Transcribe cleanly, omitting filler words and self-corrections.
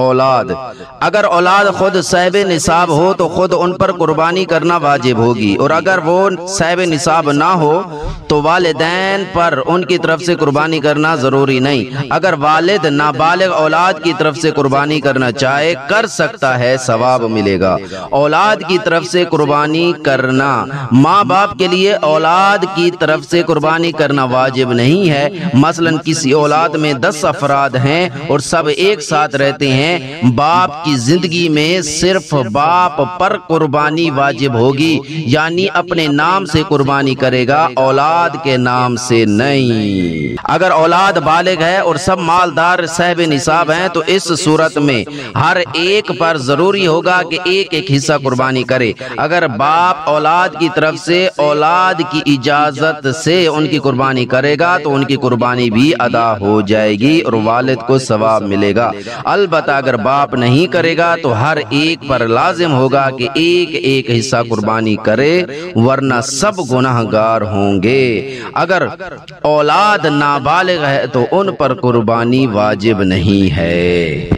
اولاد، اگر اولاد خود صاحب نصاب ہو تو خود ان پر قربانی کرنا واجب ہوگی، اور اگر وہ صاحب نصاب نہ ہو تو والدین پر ان کی طرف سے قربانی کرنا ضروری نہیں۔ اگر والد نابالغ اولاد کی طرف سے قربانی کرنا چاہے کر سکتا ہے، ثواب ملے گا۔ اولاد کی طرف سے قربانی کرنا، ماں باپ کے لیے اولاد کی طرف سے قربانی کرنا واجب نہیں ہے۔ مثلا کسی اولاد میں 10 افراد ہیں اور سب ایک ساتھ رہتے ہیں، باپ کی زندگی میں صرف باپ پر قربانی واجب ہوگی، یعنی اپنے نام سے قربانی کرے گا، اولاد کے نام سے نہیں۔ اگر اولاد بالغ ہے اور سب مالدار صاحب نصاب ہیں تو اس صورت میں ہر ایک پر ضروری ہوگا کہ ایک ایک حصہ قربانی کرے۔ اگر باپ اولاد کی طرف سے اولاد کی اجازت سے ان کی قربانی کرے گا تو ان کی قربانی بھی ادا ہو جائے گی اور والد کو ثواب ملے گا۔ البتہ اگر باپ نہیں کرے گا تو ہر ایک پر لازم ہوگا کہ ایک ایک حصہ قربانی کرے، ورنہ سب گناہگار ہوں گے۔ اگر اولاد نابالغ ہے تو ان پر قربانی واجب نہیں ہے۔